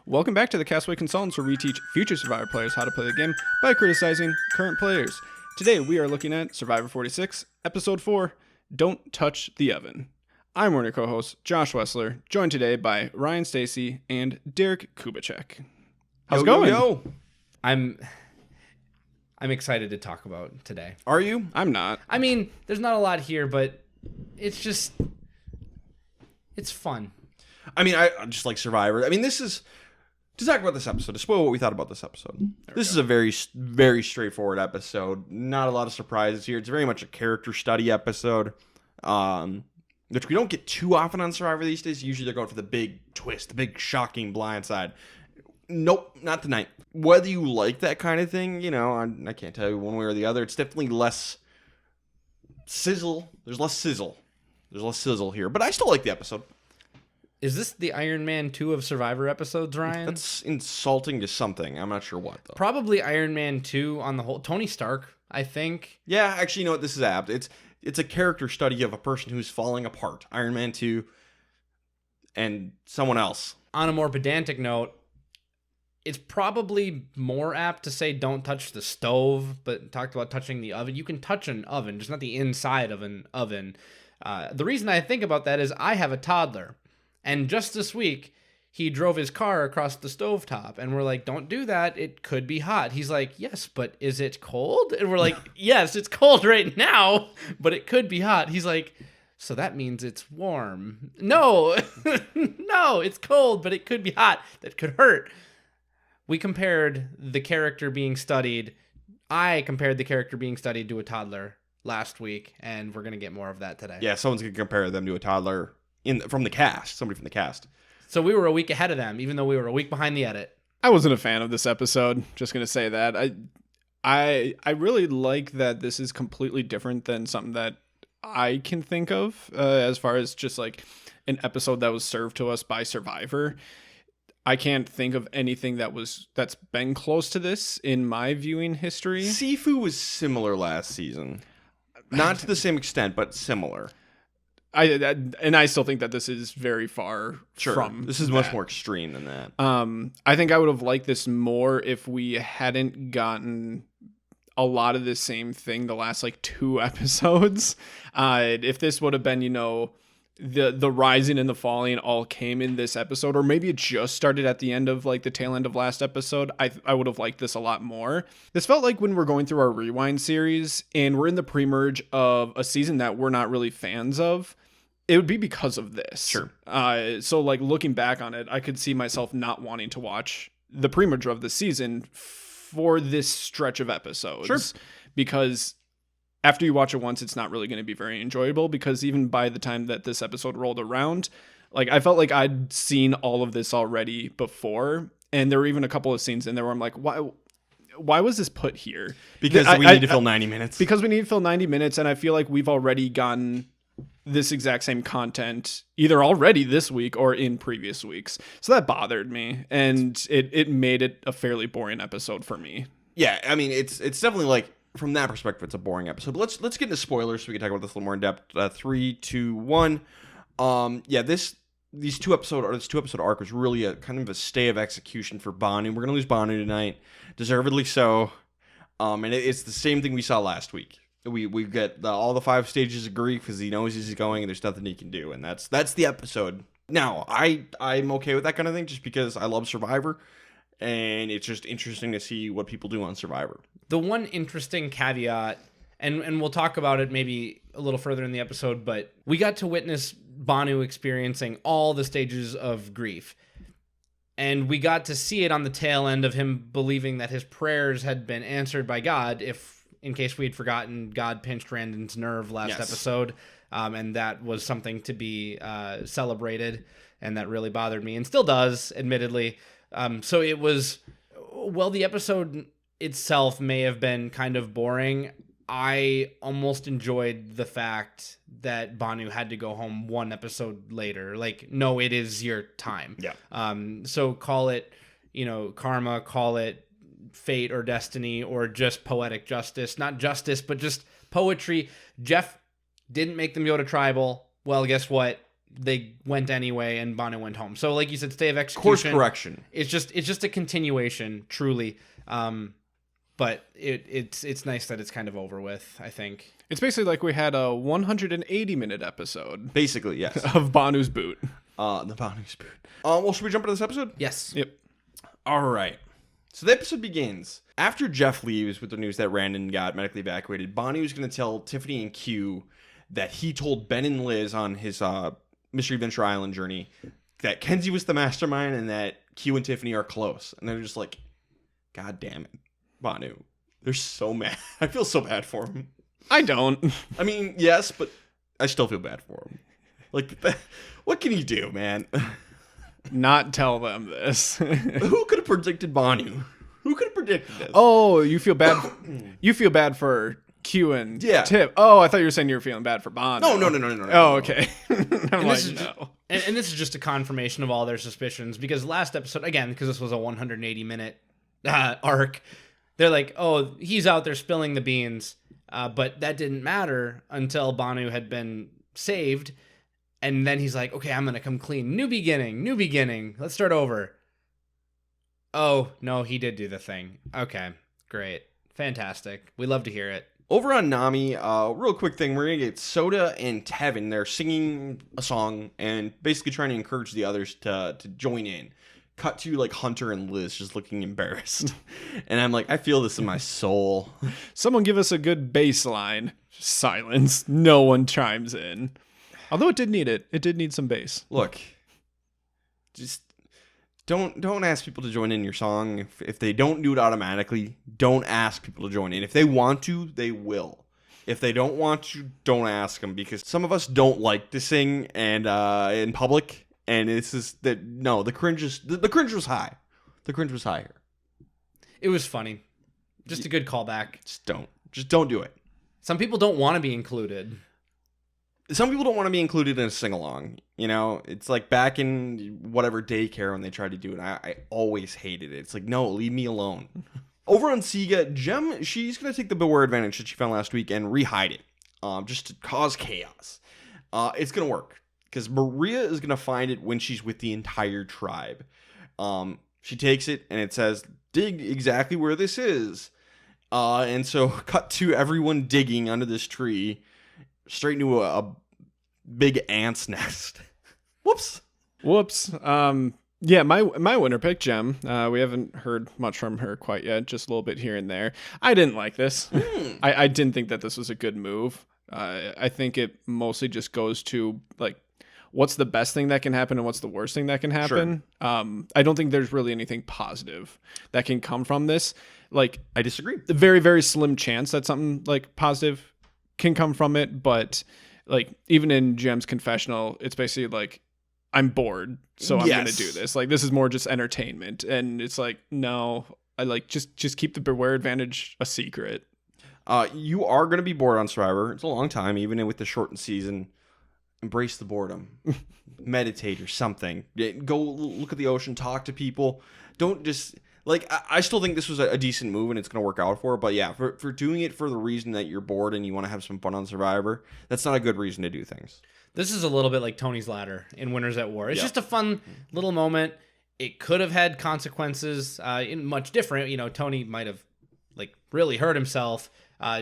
Welcome back to the Castaway Consultants, where we teach future Survivor players how to play the game by criticizing current players. Today we are looking at Survivor 46, Episode 4, Don't Touch the Oven. I'm one of your co-hosts, Josh Wessler, joined today by Ryan Stacy and Derek Kubicek. How's it going? Yo. I'm excited to talk about today. Are you? I'm not. I mean, there's not a lot here, but it's fun. I mean, I just like Survivor. I mean, this is... To talk about this episode, to spoil what we thought about this episode. This is a very, very straightforward episode. Not a lot of surprises here. It's very much a character study episode, which we don't get too often on Survivor these days. Usually they're going for the big twist, the big shocking blindside. Nope, not tonight. Whether you like that kind of thing, you know, I can't tell you one way or the other. It's definitely less sizzle. There's less sizzle. There's less sizzle here. But I still like the episode. Is this the Iron Man 2 of Survivor episodes, Ryan? That's insulting to something. I'm not sure what, though. Probably Iron Man 2 on the whole. Tony Stark, I think. Yeah, actually, you know what? This is apt. It's a character study of a person who's falling apart. Iron Man 2 and someone else. On a more pedantic note, it's probably more apt to say don't touch the stove, but talked about touching the oven. You can touch an oven, just not the inside of an oven. The reason I think about that is I have a toddler. And just this week, he drove his car across the stovetop, and we're like, don't do that. It could be hot. He's like, yes, but is it cold? And we're like, yes, it's cold right now, but it could be hot. He's like, so that means it's warm. No, no, it's cold, but it could be hot. That could hurt. We compared the character being studied. I compared the character being studied to a toddler last week, and we're going to get more of that today. Yeah, someone's going to compare them to a toddler. From the cast, somebody from the cast. So we were a week ahead of them, even though we were a week behind the edit. I wasn't a fan of this episode. Just going to say that. I really like that this is completely different than something that I can think of as far as just like an episode that was served to us by Survivor. I can't think of anything that's been close to this in my viewing history. Sifu was similar last season. Not to the same extent, but similar. I still think that this is very far from this is much more extreme than that. I think I would have liked this more if we hadn't gotten a lot of the same thing the last like 2 episodes. If this would have been, you know, the rising and the falling all came in this episode, or maybe it just started at the end of like the tail end of last episode, I would have liked this a lot more. This felt like when we're going through our Rewind series and we're in the pre-merge of a season that we're not really fans of. It would be because of this. Sure. So like looking back on it, I could see myself not wanting to watch the pre-merge of the season for this stretch of episodes. Sure. Because after you watch it once, it's not really going to be very enjoyable, because even by the time that this episode rolled around, like I felt like I'd seen all of this already before. And there were even a couple of scenes in there where I'm like, why was this put here? Because we need to fill 90 minutes. Because we need to fill 90 minutes. And I feel like we've already gotten this exact same content either already this week or in previous weeks. So that bothered me, and it made it a fairly boring episode for me. Yeah, I mean, it's definitely like, from that perspective, it's a boring episode. But let's get into spoilers so we can talk about this a little more in depth. 3, 2, 1. Yeah, this 2-episode arc was really a kind of a stay of execution for Banu. We're gonna lose Banu tonight, deservedly so. And it's the same thing we saw last week. We get all the 5 stages of grief because he knows he's going and there's nothing he can do, and that's the episode. Now, I'm okay with that kind of thing just because I love Survivor, and it's just interesting to see what people do on Survivor. The one interesting caveat, and we'll talk about it maybe a little further in the episode, but we got to witness Banu experiencing all the stages of grief. And we got to see it on the tail end of him believing that his prayers had been answered by God, in case we had forgotten, God pinched Randon's nerve last episode, and that was something to be celebrated, and that really bothered me, and still does, admittedly. So it was, well, the episode itself may have been kind of boring. I almost enjoyed the fact that Banu had to go home 1 episode later. Like, no, it is your time. Yeah. So call it, you know, karma, call it fate or destiny, or just poetic justice. Not justice, but just poetry. Jeff didn't make them go to tribal. Well, guess what? they went anyway, and Banu went home. So, like you said, stay of execution. Course correction. It's just a continuation, truly. But it's nice that it's kind of over with, I think. It's basically like we had a 180-minute episode. Basically, yes. Of Banu's boot. The Banu's boot. Well, should we jump into this episode? Yes. Yep. All right. So the episode begins. After Jeff leaves with the news that Randon got medically evacuated, Banu is going to tell Tiffany and Q that he told Ben and Liz on his Mystery Adventure Island journey that Kenzie was the mastermind and that Q and Tiffany are close. And they're just like, God damn it, Banu. They're so mad. I feel so bad for him. I don't. I mean, yes, but I still feel bad for him. Like, what can you do, man? Not tell them this. Who could have predicted Banu? Who could have predicted this? Oh, you feel bad. You feel bad for Q and Tip. Oh, I thought you were saying you were feeling bad for Bond. No. Oh, okay. I'm like, no. And this is just a confirmation of all their suspicions, because last episode, again, because this was a 180-minute arc, they're like, oh, he's out there spilling the beans, but that didn't matter until Banu had been saved, and then he's like, okay, I'm going to come clean. New beginning. Let's start over. Oh, no, he did do the thing. Okay, great. Fantastic. We love to hear it. Over on Nami, real quick thing, we're going to get Soda and Tevin. They're singing a song and basically trying to encourage the others to join in. Cut to, like, Hunter and Liz just looking embarrassed. And I'm like, I feel this in my soul. Someone give us a good bass line. Silence. No one chimes in. Although it did need it. It did need some bass. Look, just don't ask people to join in your song. If they don't do it automatically, don't ask people to join in. If they want to, they will. If they don't want to, don't ask them, because some of us don't like to sing and in public, and it's just that the cringe was high. The cringe was high here. It was funny. Just a good callback. Just don't do it. Some people don't want to be included. Some people don't want to be included in a sing-along. You know, it's like back in whatever daycare when they tried to do it. I always hated it. It's like, no, leave me alone. Over on Sega, Jem, she's going to take the Beware advantage that she found last week and rehide it, just to cause chaos. It's going to work, because Maria is going to find it when she's with the entire tribe. She takes it, and it says, dig exactly where this is. And so, cut to everyone digging under this tree, straight into a big ant's nest. Whoops. Yeah, my winner pick, Jem. We haven't heard much from her quite yet, just a little bit here and there. I didn't like this. I didn't think that this was a good move. I think it mostly just goes to, like, what's the best thing that can happen and what's the worst thing that can happen. Sure. I don't think there's really anything positive that can come from this. Like, I disagree. A very, very slim chance that something, like, positive can come from it, but, like, even in Jem's confessional, it's basically like, I'm bored, so I'm gonna do this. Like, this is more just entertainment, and it's like, no, I like just keep the Beware advantage a secret. You are gonna be bored on Survivor. It's a long time, even with the shortened season. Embrace the boredom. Meditate or something. Go look at the ocean, talk to people. Don't just, like, I still think this was a decent move and it's going to work out for her. But yeah, for doing it for the reason that you're bored and you want to have some fun on Survivor, that's not a good reason to do things. This is a little bit like Tony's Ladder in Winners at War. It's just a fun little moment. It could have had consequences in much different. You know, Tony might have, like, really hurt himself.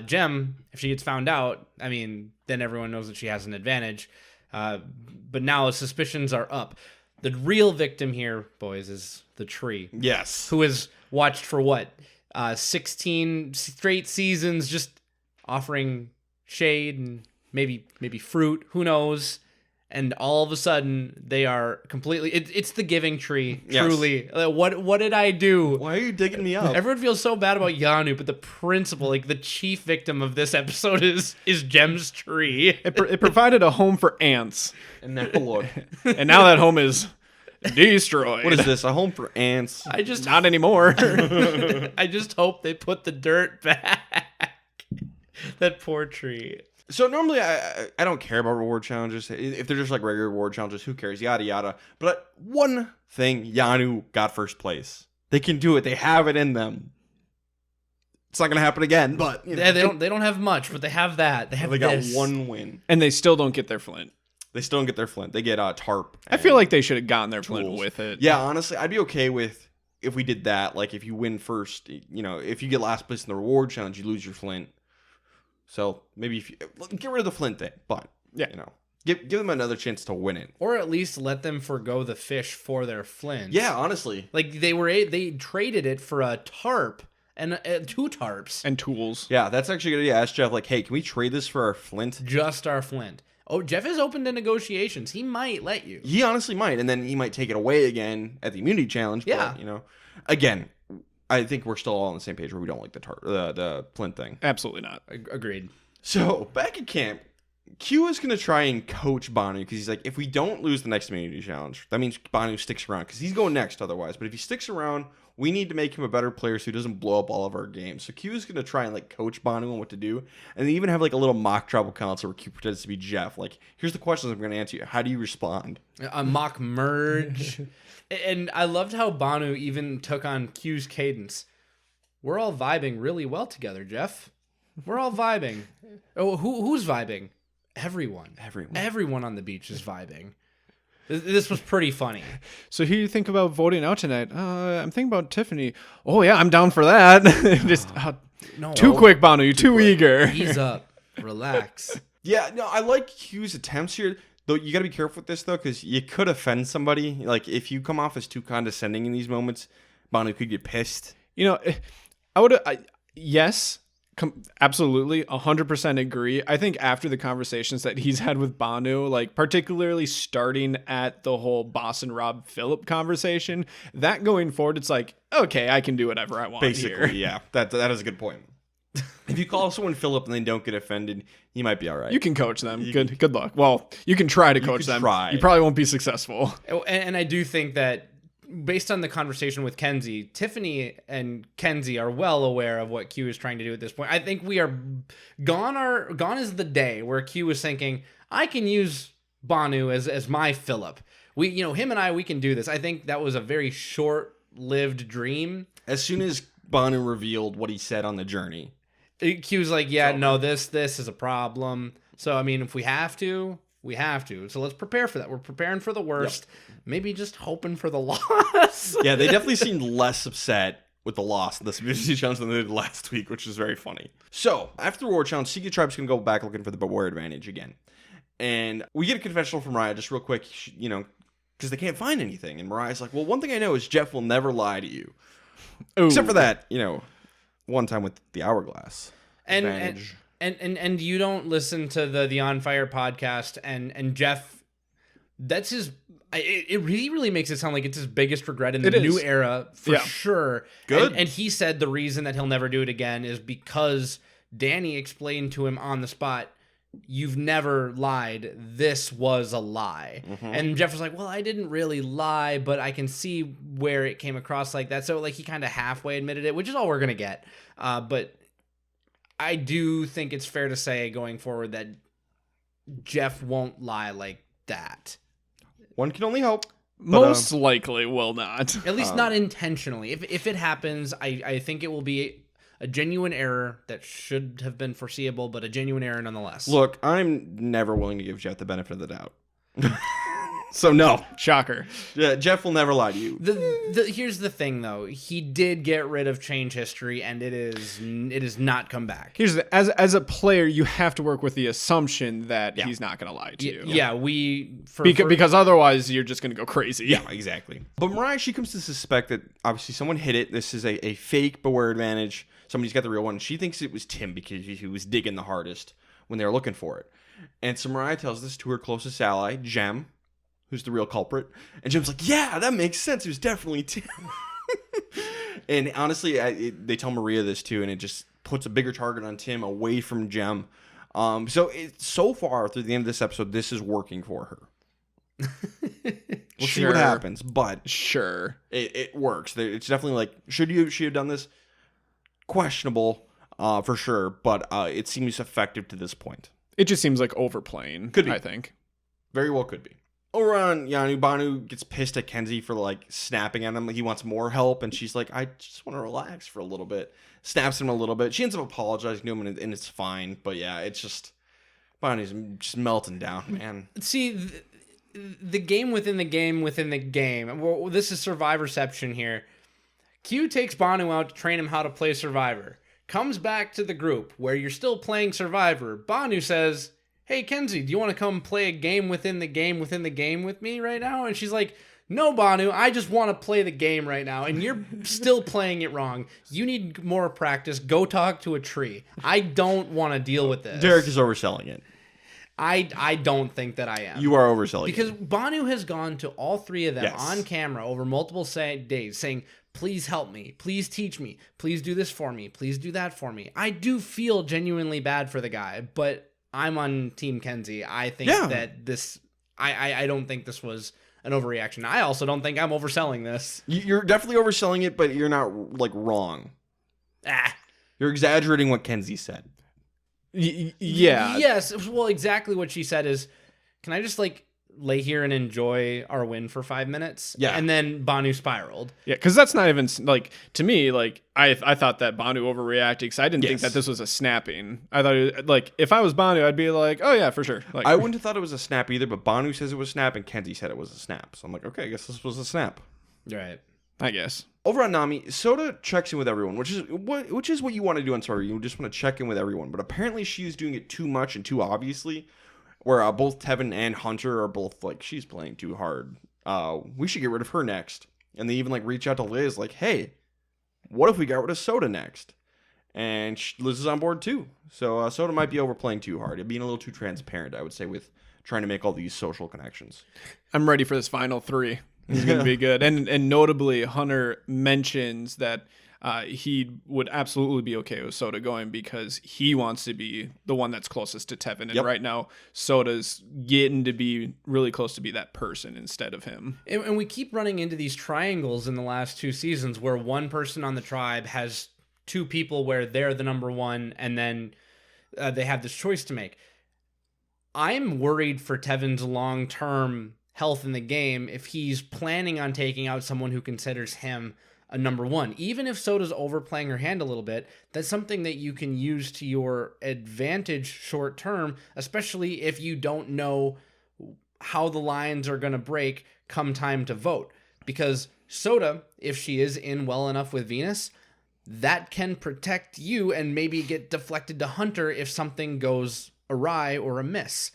Jem, if she gets found out, I mean, then everyone knows that she has an advantage. But now suspicions are up. The real victim here, boys, is the tree. Yes. Who has watched for what? 16 straight seasons, just offering shade and maybe fruit. Who knows? And all of a sudden, they are completely... It's the giving tree, truly. Yes. What did I do? Why are you digging me up? Everyone feels so bad about Yanu, but the principal, like the chief victim of this episode is Jem's tree. It provided a home for ants. And now look. And now that home is destroyed. What is this, a home for ants? Not anymore. I just hope they put the dirt back. That poor tree. So normally I don't care about reward challenges. If they're just like regular reward challenges, who cares? Yada, yada. But one thing, Yanu got first place. They can do it. They have it in them. It's not going to happen again, but... You know, they don't have much, but they have that. They got one win. And they still don't get their flint. They still don't get their flint. They get tarp. I feel like they should have gotten their flint tools. with it. Yeah, honestly, I'd be okay with if we did that. Like, if you win first, if you get last place in the reward challenge, you lose your flint. So maybe if you get rid of the flint thing, but give them another chance to win it, or at least let them forgo the fish for their flint. Yeah, honestly, like they traded it for a tarp and 2 tarps and tools. Yeah, that's actually good. Yeah, ask Jeff, like, hey, can we trade this for our flint? Just our flint. Oh, Jeff is open to negotiations. He might let you. He honestly might, and then he might take it away again at the immunity challenge. Yeah, but, again, I think we're still all on the same page where we don't like the flint thing. Absolutely not. Agreed. So back at camp, Q is going to try and coach Banu because he's like, if we don't lose the next immunity challenge, that means Banu sticks around because he's going next otherwise. But if he sticks around, we need to make him a better player so he doesn't blow up all of our games. So Q is going to try and like coach Banu on what to do. And they even have like a little mock tribal council where Q pretends to be Jeff. Like, here's the questions I'm going to answer you. How do you respond? A mock merge. And I loved how Banu even took on Q's cadence. We're all vibing really well together, Jeff. We're all vibing. Oh, who's vibing? Everyone on the beach is vibing. This was pretty funny. So who do you think about voting out tonight? I'm thinking about Tiffany. Oh yeah, I'm down for that. Just too quick, Banu. You're too eager. Ease up. Relax. Yeah, no, I like Q's attempts here. Though you got to be careful with this though, because you could offend somebody. Like if you come off as too condescending in these moments, Banu could get pissed. I would. Yes. Absolutely, 100% agree. I think after the conversations that he's had with Banu, like particularly starting at the whole Boss and Rob Phillip conversation, that going forward, it's like, okay, I can do whatever I want. Basically, here. Yeah, that is a good point. If you call someone Phillip and they don't get offended, you might be all right. You can coach them. Good luck. Well, you can try to coach them. You probably won't be successful. And I do think that based on the conversation with Kenzie, Tiffany and Kenzie are well aware of what Q is trying to do at this point. I think we are gone is the day where Q is thinking, I can use Banu as my Phillip. Him and we can do this. I think that was a very short-lived dream. As soon as Banu revealed what he said on the journey, Q's like, this is a problem. So, I mean, if we have to, we have to. So let's prepare for that. We're preparing for the worst. Yep. Maybe just hoping for the loss. Yeah, they definitely seemed less upset with the loss in this immunity challenge than they did last week, which is very funny. So, after the reward challenge, Secret Tribe's going to go back looking for the Beware advantage again. And we get a confessional from Mariah just real quick, because they can't find anything. And Mariah's like, well, one thing I know is Jeff will never lie to you. Ooh. Except for that, one time with the hourglass advantage. And you don't listen to the On Fire podcast, and Jeff, that's his. It really makes it sound like it's his biggest regret in the new era for sure. Good. And he said the reason that he'll never do it again is because Danny explained to him on the spot, you've never lied. This was a lie. Mm-hmm. And Jeff was like, well, I didn't really lie, but I can see where it came across like that. So like he kind of halfway admitted it, which is all we're going to get. But I do think it's fair to say going forward that Jeff won't lie like that. One can only hope. Most likely will not. At least not intentionally. If it happens, I think it will be a genuine error that should have been foreseeable, but a genuine error nonetheless. Look, I'm never willing to give Jeff the benefit of the doubt. So no. Shocker. Yeah, Jeff will never lie to you. Here's the thing, though. He did get rid of change history, and it is not come back. As a player, you have to work with the assumption that he's not going to lie to you. Yeah, because otherwise you're just going to go crazy. Yeah, exactly. But Mariah, she comes to suspect that obviously someone hit it. This is a fake Beware advantage. Somebody's got the real one. She thinks it was Tim because he was digging the hardest when they were looking for it. And so Mariah tells this to her closest ally, Jem, who's the real culprit. And Jim's like, yeah, that makes sense. It was definitely Tim. And honestly, they tell Maria this too, and it just puts a bigger target on Tim away from Jem. So far through the end of this episode, this is working for her. We'll see what happens, but sure, it works. It's definitely like, should she have done this? Questionable, for sure, but it seems effective to this point. It just seems like overplaying. Could be. I think. Very well could be. Over on Yanu, Banu gets pissed at Kenzie for like snapping at him. He wants more help, and she's like, I just want to relax for a little bit. Snaps him a little bit. She ends up apologizing to him, and it's fine. But yeah, it's just Bonnie's just melting down, man. See, the game within the game within the game. Well, this is Survivorception here. Q takes Banu out to train him how to play Survivor. Comes back to the group where you're still playing Survivor. Banu says, hey, Kenzie, do you want to come play a game within the game within the game with me right now? And she's like, no, Banu, I just want to play the game right now. And you're still playing it wrong. You need more practice. Go talk to a tree. I don't want to deal with this. Derek is overselling it. I don't think that I am. You are overselling because it. Banu has gone to all three of them Yes. on camera over multiple days saying, please help me. Please teach me. Please do this for me. Please do that for me. I do feel genuinely bad for the guy, but I'm on Team Kenzie. I think that this... I don't think this was an overreaction. I also don't think I'm overselling this. You're definitely overselling it, but you're not, wrong. You're exaggerating what Kenzie said. Yeah. Yes. Well, exactly what she said is, can I just, lay here and enjoy our win for 5 minutes? Yeah. And then Banu spiraled. Yeah, because that's not even, to me, I thought that Banu overreacted because I didn't think that this was a snapping. I thought, if I was Banu, I'd be like, oh, yeah, for sure. I wouldn't have thought it was a snap either, but Banu says it was a snap and Kenzie said it was a snap. So I'm like, okay, I guess this was a snap. Right. I guess. Over on Nami, Soda checks in with everyone, which is what you want to do on Survivor. You just want to check in with everyone. But apparently she's doing it too much and too obviously, where both Tevin and Hunter are both like, she's playing too hard. We should get rid of her next. And they even reach out to Liz like, hey, what if we got rid of Soda next? And Liz is on board too. So Soda might be overplaying too hard. Being a little too transparent, I would say, with trying to make all these social connections. I'm ready for this final 3. It's going to be good. And notably, Hunter mentions that he would absolutely be okay with Soda going because he wants to be the one that's closest to Tevin. And right now, Soda's getting to be really close to be that person instead of him. And we keep running into these triangles in the last 2 seasons where one person on the tribe has 2 people where they're the number one and then they have this choice to make. I'm worried for Tevin's long-term health in the game if he's planning on taking out someone who considers him a number one. Even if Soda's overplaying her hand a little bit, that's something that you can use to your advantage short term, especially if you don't know how the lines are going to break come time to vote. Because Soda, if she is in well enough with Venus, that can protect you and maybe get deflected to Hunter if something goes awry or amiss.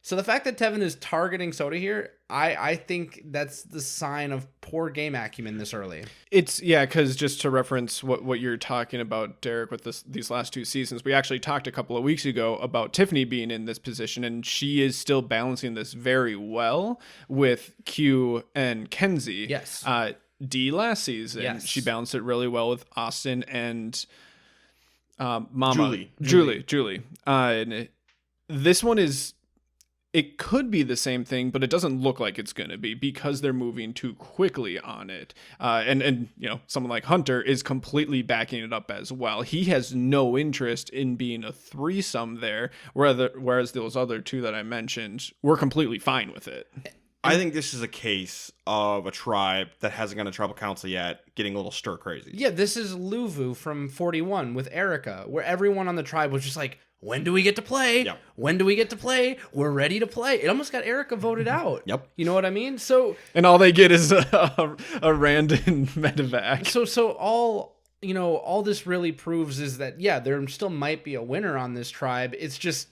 So the fact that Tevin is targeting Soda here, I think that's the sign of poor game acumen this early. It's, because just to reference what you're talking about, Derek, with these last 2 seasons, we actually talked a couple of weeks ago about Tiffany being in this position, and she is still balancing this very well with Q and Kenzie. Yes. D last season, she balanced it really well with Austin and Mama. Julie. And this one is... It could be the same thing, but it doesn't look like it's going to be because they're moving too quickly on it. And someone like Hunter is completely backing it up as well. He has no interest in being a threesome there, whereas those other 2 that I mentioned were completely fine with it. I think this is a case of a tribe that hasn't gone to tribal council yet getting a little stir crazy. Yeah, this is Luvu from 41 with Erica, where everyone on the tribe was just like, when do we get to play? Yep. When do we get to play? We're ready to play. It almost got Erica voted out. Yep. You know what I mean? So, and all they get is a random medevac. So all this really proves is that, there still might be a winner on this tribe. It's just,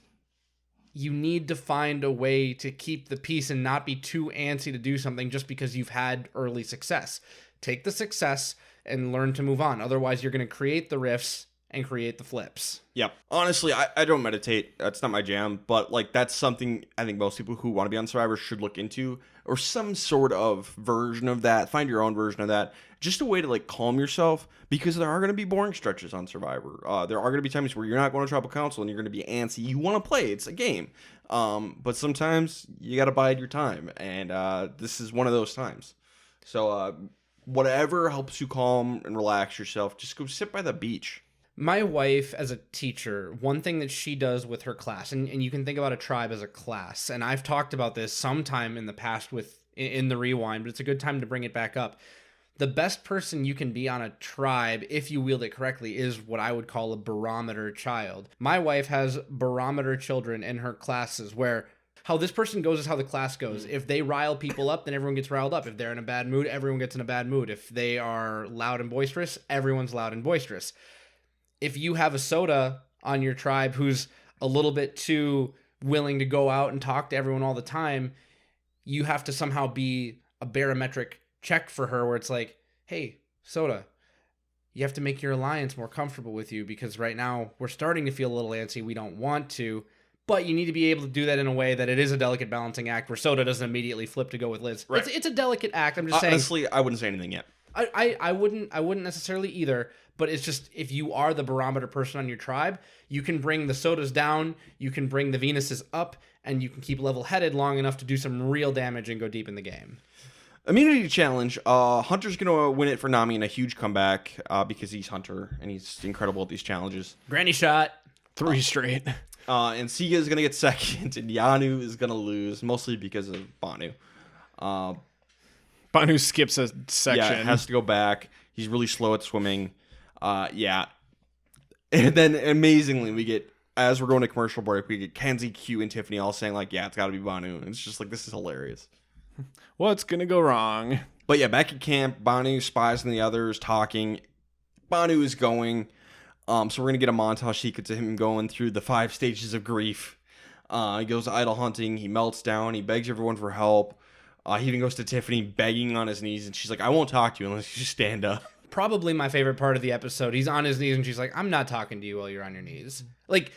you need to find a way to keep the peace and not be too antsy to do something just because you've had early success. Take the success and learn to move on. Otherwise, you're going to create the rifts and create the flips. Yep. Honestly, I don't meditate. That's not my jam. But that's something I think most people who want to be on Survivor should look into, or some sort of version of that. Find your own version of that. Just a way to calm yourself, because there are going to be boring stretches on Survivor. There are going to be times where you're not going to tribal council and you're going to be antsy. You want to play. It's a game. But sometimes you got to bide your time. And this is one of those times. So whatever helps you calm and relax yourself, just go sit by the beach. My wife, as a teacher, one thing that she does with her class, and you can think about a tribe as a class, and I've talked about this sometime in the past in the rewind, but it's a good time to bring it back up. the best person you can be on a tribe, if you wield it correctly, is what I would call a barometer child. My wife has barometer children in her classes where how this person goes is how the class goes. If they rile people up, then everyone gets riled up. If they're in a bad mood, everyone gets in a bad mood. If they are loud and boisterous, everyone's loud and boisterous. If you have a soda on your tribe who's a little bit too willing to go out and talk to everyone all the time, you have to somehow be a barometric check for her where it's like, hey, soda, you have to make your alliance more comfortable with you because right now we're starting to feel a little antsy. We don't want to. But you need to be able to do that in a way that it is a delicate balancing act where soda doesn't immediately flip to go with Liz. Right. It's a delicate act. I'm just saying. Honestly, I wouldn't say anything yet. I wouldn't necessarily either. But it's just if you are the barometer person on your tribe, you can bring the sodas down, you can bring the Venuses up, and you can keep level-headed long enough to do some real damage and go deep in the game. Immunity challenge. Hunter's going to win it for Nami in a huge comeback because he's Hunter and he's incredible at these challenges. Granny shot. 3 straight. And Siga is going to get second, and Yanu is going to lose, mostly because of Banu. Banu skips a section. Yeah, has to go back. He's really slow at swimming. Yeah. And then, amazingly, we get, as we're going to commercial break, we get Kenzie, Q, and Tiffany all saying, like, yeah, it's got to be Banu. And it's just like, this is hilarious. What's going to go wrong? But yeah, back at camp, Banu spies on the others, talking. Banu is going. So we're going to get a montage sequence of him going through the 5 stages of grief. He goes idol hunting. He melts down. He begs everyone for help. He even goes to Tiffany begging on his knees. And she's like, I won't talk to you unless you stand up. Probably my favorite part of the episode. He's on his knees and she's like, I'm not talking to you while you're on your knees. Like,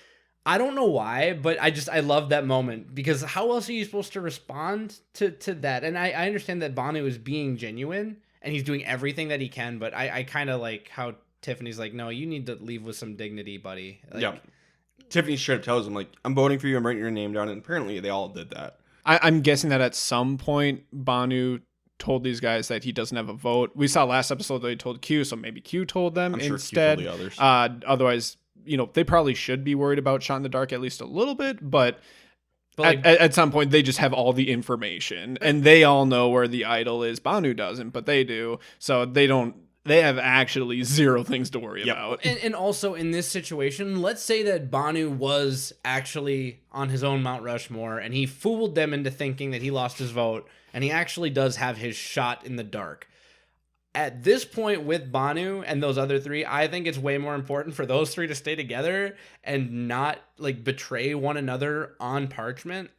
I don't know why, but I love that moment because how else are you supposed to respond to that? And I understand that Banu is being genuine and he's doing everything that he can, but I kind of like how Tiffany's like, no, you need to leave with some dignity, buddy. Like, yeah. Tiffany straight up tells him, like, I'm voting for you. I'm writing your name down. And apparently they all did that. I'm guessing that at some point, Banu told these guys that he doesn't have a vote. We saw last episode that he told Q, so maybe Q told them I'm sure instead. Q told the others. Otherwise, they probably should be worried about shot in the dark at least a little bit, but like, at some point they just have all the information and they all know where the idol is. Banu doesn't, but they do. So they have actually 0 things to worry about. And also in this situation, let's say that Banu was actually on his own Mount Rushmore and he fooled them into thinking that he lost his vote and he actually does have his shot in the dark. At this point with Banu and those other 3, I think it's way more important for those 3 to stay together and not like betray one another on parchment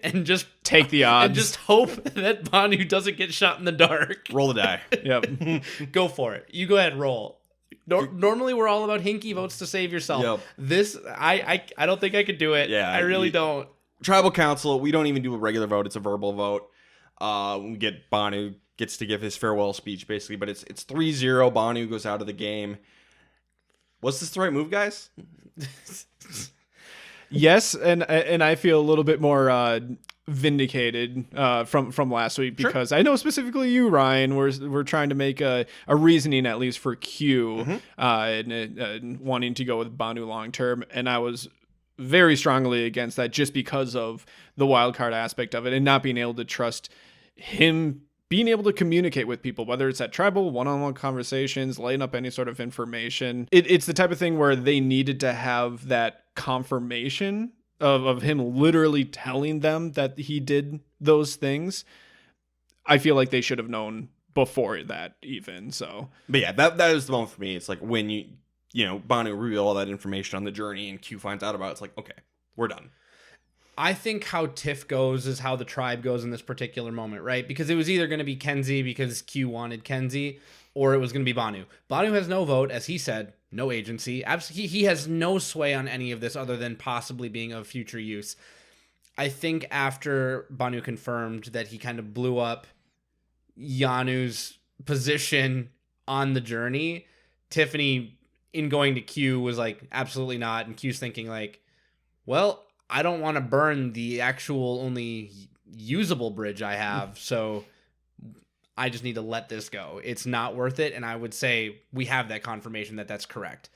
and just take the odds and just hope that Banu doesn't get shot in the dark. Roll the die. Yep. Go for it. You go ahead, roll. Normally we're all about hinky votes to save yourself. Yep. This I don't think I could do it. Yeah, I really don't. Tribal council, we don't even do a regular vote. It's a verbal vote. We get Banu gets to give his farewell speech, basically, but it's 3-0. Banu goes out of the game. Was this the right move, guys? Yes, and I feel a little bit more vindicated from last week because I know specifically you, Ryan, we're trying to make a reasoning at least for Q and wanting to go with Banu long term, and I was very strongly against that just because of the wild card aspect of it and not being able to trust him being able to communicate with people, whether it's at tribal one-on-one conversations, laying up any sort of information. It's the type of thing where they needed to have that confirmation of him literally telling them that he did those things. I feel like they should have known before that even. So, but yeah, that is the moment for me. It's like when Banu revealed all that information on the journey and Q finds out about it, it's like, okay, we're done. I think how Tiff goes is how the tribe goes in this particular moment, right? Because it was either going to be Kenzie because Q wanted Kenzie, or it was going to be Banu. Banu has no vote, as he said, no agency. He has no sway on any of this other than possibly being of future use. I think after Banu confirmed that he kind of blew up Yanu's position on the journey, Tiffany, in going to Q, was like, absolutely not. And Q's thinking like, well, I don't want to burn the actual only usable bridge I have, so I just need to let this go. It's not worth it, and I would say we have that confirmation that that's correct.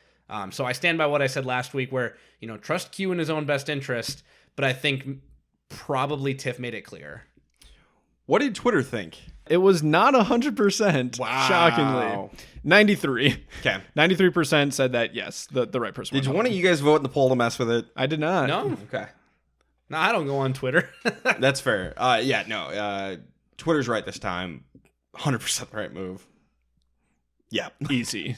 So I stand by what I said last week where, trust Q in his own best interest, but I think probably Tiff made it clear. What did Twitter think? It was not 100%. Wow. Shockingly. 93. Okay. 93% said that, yes, the right person. Did one of you guys vote in the poll to mess with it? I did not. No. Okay. No, I don't go on Twitter. That's fair. Twitter's right this time. 100% the right move. Yeah. Easy.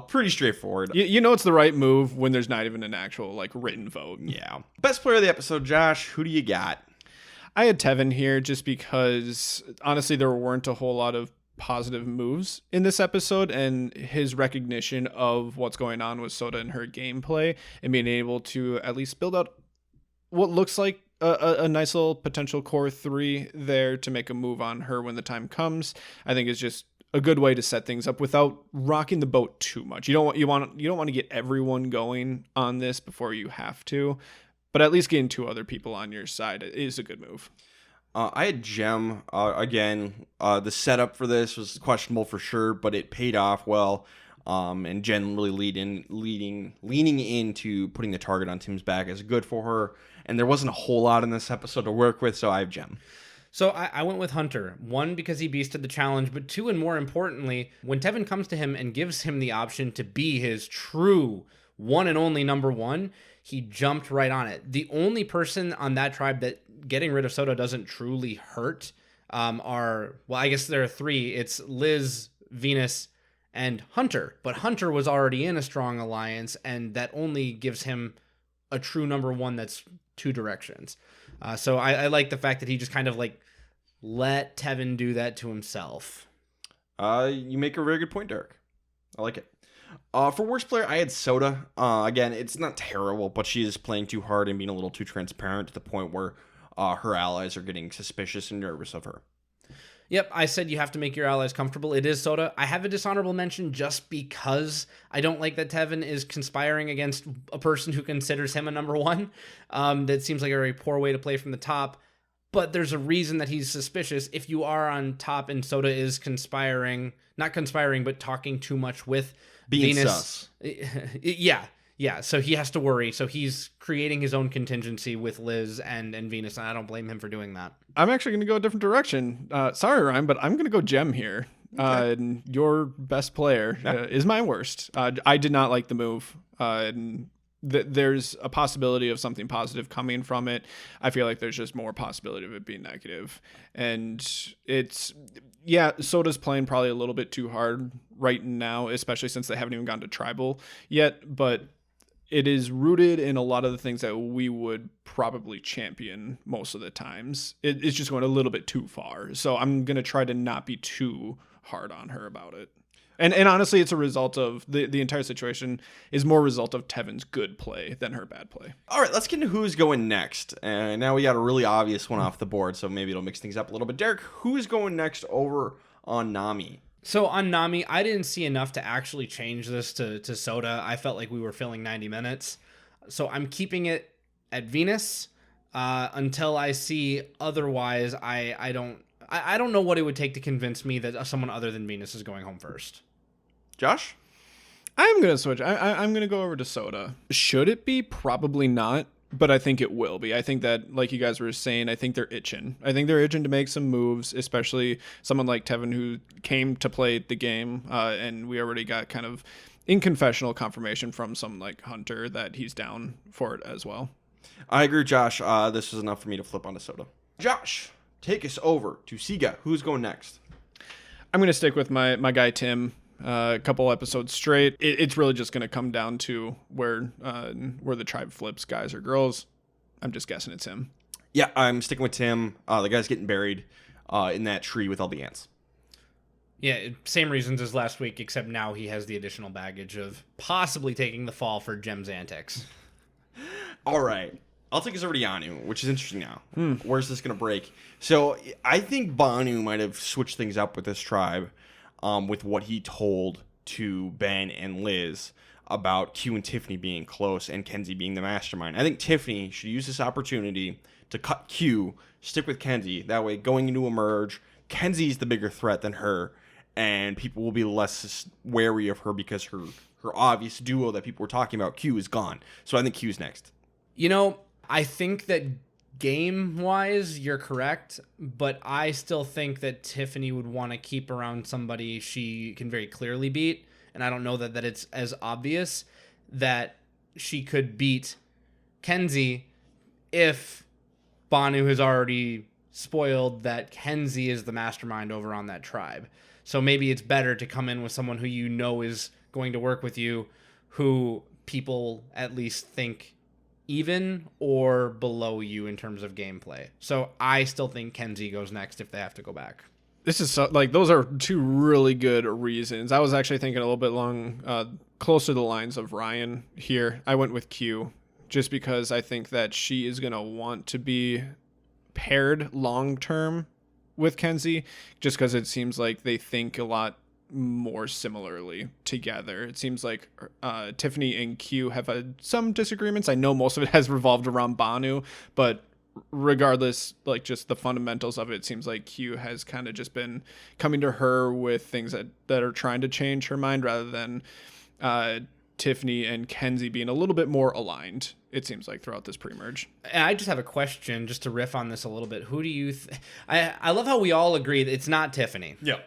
Pretty straightforward. You know it's the right move when there's not even an actual, like, written vote. Yeah. Best player of the episode, Josh. Who do you got? I had Tevin here just because, honestly, there weren't a whole lot of positive moves in this episode, and his recognition of what's going on with Soda and her gameplay and being able to at least build out what looks like a nice little potential core 3 there to make a move on her when the time comes, I think is just a good way to set things up without rocking the boat too much. You don't want to get everyone going on this before you have to, but at least getting 2 other people on your side is a good move. I had Gem. Again, the setup for this was questionable for sure, but it paid off well. And Jen really leaning into putting the target on Tim's back is good for her. And there wasn't a whole lot in this episode to work with, so I have Gem. So I went with Hunter. 1, because he beasted the challenge, but 2, and more importantly, when Tevin comes to him and gives him the option to be his true one and only number 1, he jumped right on it. The only person on that tribe that getting rid of Soda doesn't truly hurt I guess there are 3. It's Liz, Venus, and Hunter. But Hunter was already in a strong alliance, and that only gives him a true number 1 that's 2 directions. So I like the fact that he just kind of like let Tevin do that to himself. You make a very good point, Derek. I like it. For worst player, I had Soda. Again, it's not terrible, but she is playing too hard and being a little too transparent to the point where her allies are getting suspicious and nervous of her. Yep, I said you have to make your allies comfortable. It is Soda. I have a dishonorable mention just because I don't like that Tevin is conspiring against a person who considers him a number 1. That seems like a very poor way to play from the top. But there's a reason that he's suspicious. If you are on top and Soda is not conspiring, but talking too much with Being Venus. sus. Yeah. So he has to worry. So he's creating his own contingency with Liz and Venus, and I don't blame him for doing that. I'm actually going to go a different direction. Sorry, Ryan, but I'm going to go Gem here. Okay. Your best player is my worst. I did not like the move. There's a possibility of something positive coming from it. I feel like there's just more possibility of it being negative. And Soda's playing probably a little bit too hard right now, especially since they haven't even gone to tribal yet. But it is rooted in a lot of the things that we would probably champion most of the times. It's just going a little bit too far. So I'm going to try to not be too hard on her about it. And honestly, it's a result of the entire situation is more a result of Tevin's good play than her bad play. All right, let's get into who's going next. And now we got a really obvious one off the board, so maybe it'll mix things up a little bit. Derek, who is going next over on Nami? So on Nami, I didn't see enough to actually change this to Soda. I felt like we were filling 90 minutes. So I'm keeping it at Venus until I see otherwise. I don't know what it would take to convince me that someone other than Venus is going home first. Josh? I'm going to switch. I'm going to go over to Soda. Should it be? Probably not, but I think it will be. I think that, like you guys were saying, I think they're itching. I think they're itching to make some moves, especially someone like Tevin who came to play the game, and we already got kind of in confessional confirmation from some like Hunter that he's down for it as well. I agree with Josh. This was enough for me to flip onto Soda. Josh, take us over to Siga. Who's going next? I'm going to stick with my guy Tim. A couple episodes straight. It's really just going to come down to where the tribe flips, guys or girls. I'm just guessing it's him. Yeah, I'm sticking with Tim. The guy's getting buried in that tree with all the ants. Yeah, same reasons as last week, except now he has the additional baggage of possibly taking the fall for Jem's antics. All right. I'll take us over to Yanu, which is interesting now. Where's this going to break? So I think Banu might have switched things up with this tribe. With what he told to Ben and Liz about Q and Tiffany being close and Kenzie being the mastermind. I think Tiffany should use this opportunity to cut Q, stick with Kenzie. That way, going into a merge, Kenzie's the bigger threat than her, and people will be less wary of her because her obvious duo that people were talking about, Q, is gone. So I think Q's next. You know, I think that game-wise, you're correct, but I still think that Tiffany would want to keep around somebody she can very clearly beat, and I don't know that it's as obvious that she could beat Kenzie if Banu has already spoiled that Kenzie is the mastermind over on that tribe. So maybe it's better to come in with someone who you know is going to work with you, who people at least think even or below you in terms of gameplay. So I still think Kenzie goes next if they have to go back. This is those are two really good reasons. I was actually thinking a little bit closer to the lines of Ryan here. I went with Q just because I think that she is going to want to be paired long term with Kenzie, just because it seems like they think a lot more similarly together. It seems like Tiffany and Q have some disagreements. I know most of it has revolved around Banu, but regardless, like just the fundamentals of it, seems like Q has kind of just been coming to her with things that are trying to change her mind, rather than Tiffany and Kenzie being a little bit more aligned, it seems like, throughout this pre-merge. And I just have a question, just to riff on this a little bit. Who do you I love how we all agree that it's not Tiffany. Yeah.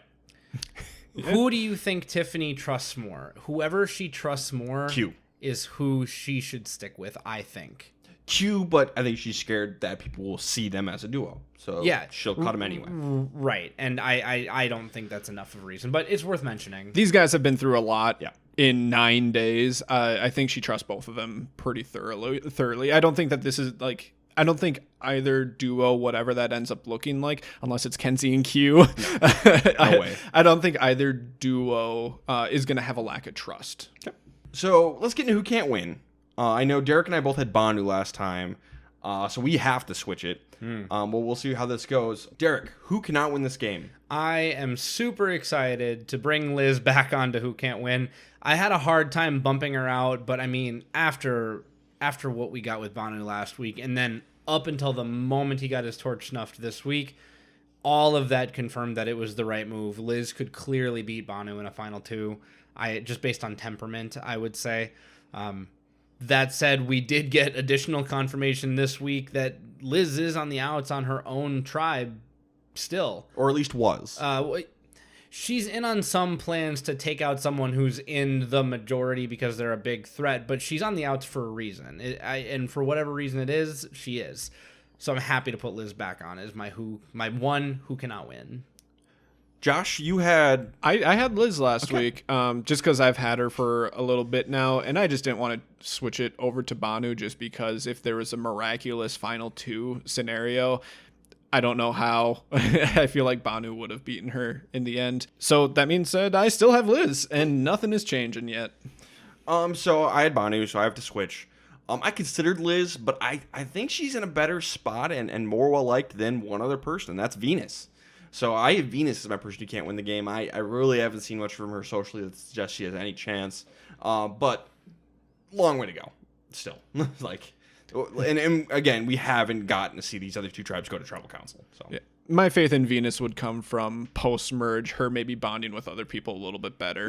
Who do you think Tiffany trusts more? Whoever she trusts more Q is who she should stick with, I think. Q, but I think she's scared that people will see them as a duo. So yeah, she'll cut them anyway. Right. And I don't think that's enough of a reason, but it's worth mentioning. These guys have been through a lot in 9 days. I think she trusts both of them pretty thoroughly. I don't think that this is like... I don't think either duo, whatever that ends up looking like, unless it's Kenzie and Q. No way. I don't think either duo is going to have a lack of trust. Okay. So let's get into who can't win. I know Derek and I both had Banu last time, so we have to switch it. Well, we'll see how this goes. Derek, who cannot win this game? I am super excited to bring Liz back onto Who Can't Win. I had a hard time bumping her out, but I mean, after what we got with Banu last week, and then up until the moment he got his torch snuffed this week, all of that confirmed that it was the right move. Liz could clearly beat Banu in a final two. Just based on temperament, I would say. That said, we did get additional confirmation this week that Liz is on the outs on her own tribe still. Or at least was. She's in on some plans to take out someone who's in the majority because they're a big threat, but she's on the outs for a reason. And for whatever reason it is, she is. So I'm happy to put Liz back on as my one who cannot win. Josh, you had... I had Liz last week, just because I've had her for a little bit now, and I just didn't want to switch it over to Banu, just because if there was a miraculous final two scenario, I don't know how. I feel like Banu would have beaten her in the end. So that means that I still have Liz, and nothing is changing yet. So I had Banu, so I have to switch. I considered Liz, but I think she's in a better spot and more well-liked than one other person, and that's Venus. So I have Venus as my person who can't win the game. I really haven't seen much from her socially that suggests she has any chance. But long way to go still. And again, we haven't gotten to see these other two tribes go to tribal council. So yeah. My faith in Venus would come from post-merge, her maybe bonding with other people a little bit better.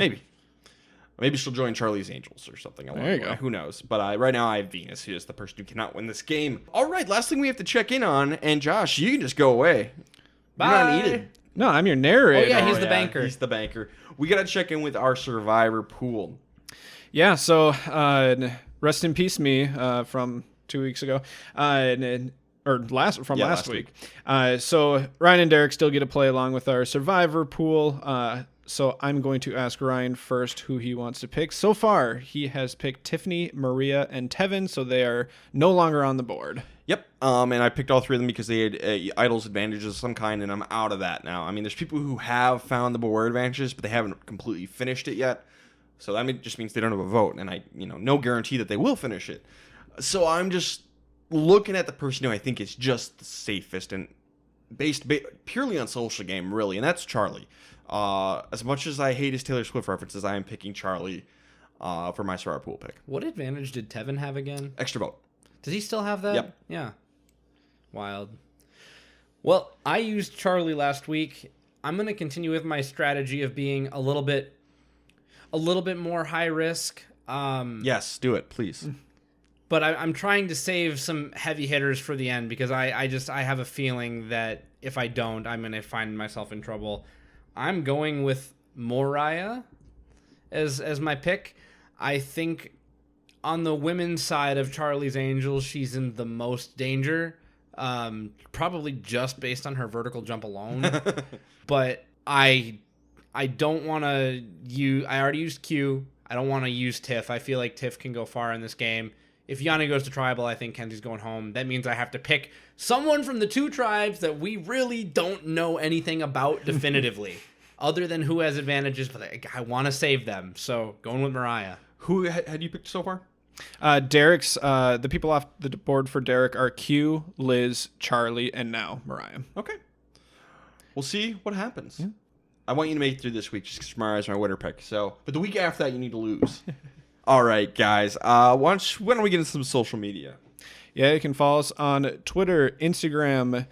Maybe she'll join Charlie's Angels or something. There you go. Who knows? But right now I have Venus, who is the person who cannot win this game. All right, last thing we have to check in on, and Josh, you can just go away. Bye. You're not needed. No, I'm your narrator. Oh, yeah, he's the banker. He's the banker. We got to check in with our survivor pool. Yeah, so rest in peace me from 2 weeks ago. Last week. So Ryan and Derek still get to play along with our survivor pool. So I'm going to ask Ryan first who he wants to pick. So far, he has picked Tiffany, Maria, and Tevin, so they are no longer on the board. Yep, and I picked all three of them because they had idols advantages of some kind, and I'm out of that now. I mean, there's people who have found the board advantages, but they haven't completely finished it yet. So that just means they don't have a vote, and no guarantee that they will finish it. So I'm just looking at the person who I think is just the safest and based purely on social game, really, and that's Charlie. As much as I hate his Taylor Swift references, I am picking Charlie for my survivor pool pick. What advantage did Tevin have again? Extra vote. Does he still have that? Yep. Yeah. Wild. Well, I used Charlie last week. I'm going to continue with my strategy of being a little bit more high risk. Yes, do it, please. But I'm trying to save some heavy hitters for the end because I have a feeling that if I don't, I'm going to find myself in trouble. I'm going with Moriah as my pick. I think on the women's side of Charlie's Angels, she's in the most danger, probably just based on her vertical jump alone. But I don't want to use... I already used Q. I don't want to use Tiff. I feel like Tiff can go far in this game. If Yanni goes to tribal, I think Kenzie's going home. That means I have to pick someone from the two tribes that we really don't know anything about definitively, other than who has advantages, but I want to save them. So going with Mariah. Who had you picked so far? Derek's, the people off the board for Derek are Q, Liz, Charlie, and now Mariah. Okay. We'll see what happens. Yeah. I want you to make it through this week just because Mariah's my winner pick. So, but the week after that, you need to lose. All right, guys. Why don't we get into some social media? Yeah, you can follow us on Twitter, Instagram,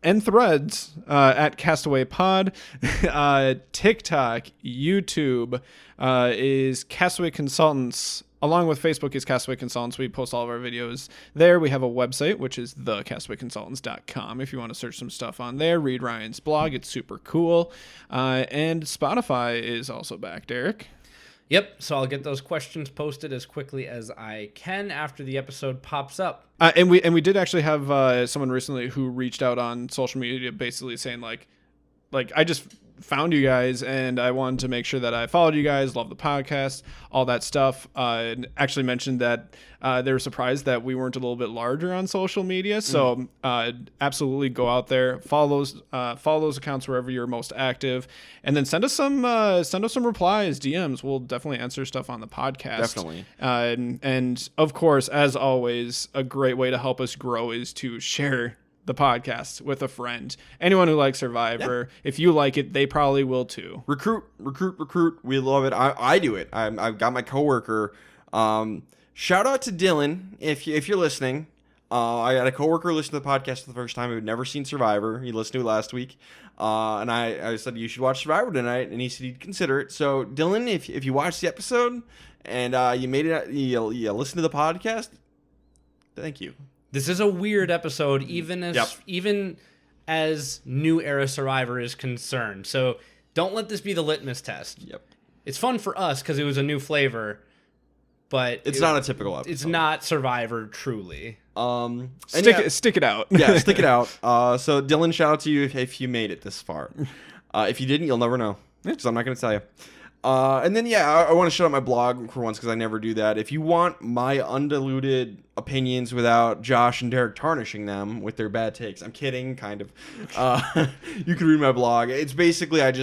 and Threads at Castaway Pod. TikTok, YouTube is Castaway Consultants. Along with Facebook is Castaway Consultants. We post all of our videos there. We have a website, which is thecastawayconsultants.com. If you want to search some stuff on there, read Ryan's blog. It's super cool. And Spotify is also back, Derek. Yep, so I'll get those questions posted as quickly as I can after the episode pops up. And we did actually have someone recently who reached out on social media basically saying like I just found you guys and I wanted to make sure that I followed you guys, love the podcast, all that stuff. And actually mentioned that they were surprised that we weren't a little bit larger on social media. So absolutely go out there, follow those accounts wherever you're most active, and then send us some replies, DMs. We'll definitely answer stuff on the podcast. Definitely. And of course, as always, a great way to help us grow is to share the podcast with a friend. Anyone who likes Survivor, if you like it, they probably will too. Recruit. We love it. I do it. I've got my coworker. Shout out to Dylan if you're listening. I had a coworker listen to the podcast for the first time who had never seen Survivor. He listened to it last week, and I said you should watch Survivor tonight, and he said he'd consider it. So Dylan, if you watched the episode and you made it, you listen to the podcast, thank you. This is a weird episode, even as New Era Survivor is concerned. So don't let this be the litmus test. Yep. It's fun for us because it was a new flavor, but it's not a typical episode. It's not Survivor truly. Stick it out. Yeah, stick it out. So Dylan, shout out to you if you made it this far. If you didn't, you'll never know because I'm not going to tell you. And then, I want to shout out my blog for once because I never do that. If you want my undiluted opinions without Josh and Derek tarnishing them with their bad takes, I'm kidding, kind of. You can read my blog. It's basically a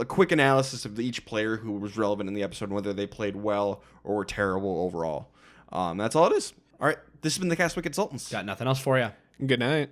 quick analysis of each player who was relevant in the episode and whether they played well or were terrible overall. That's all it is. All right, this has been the Castaway Consultants. Got nothing else for you. Good night.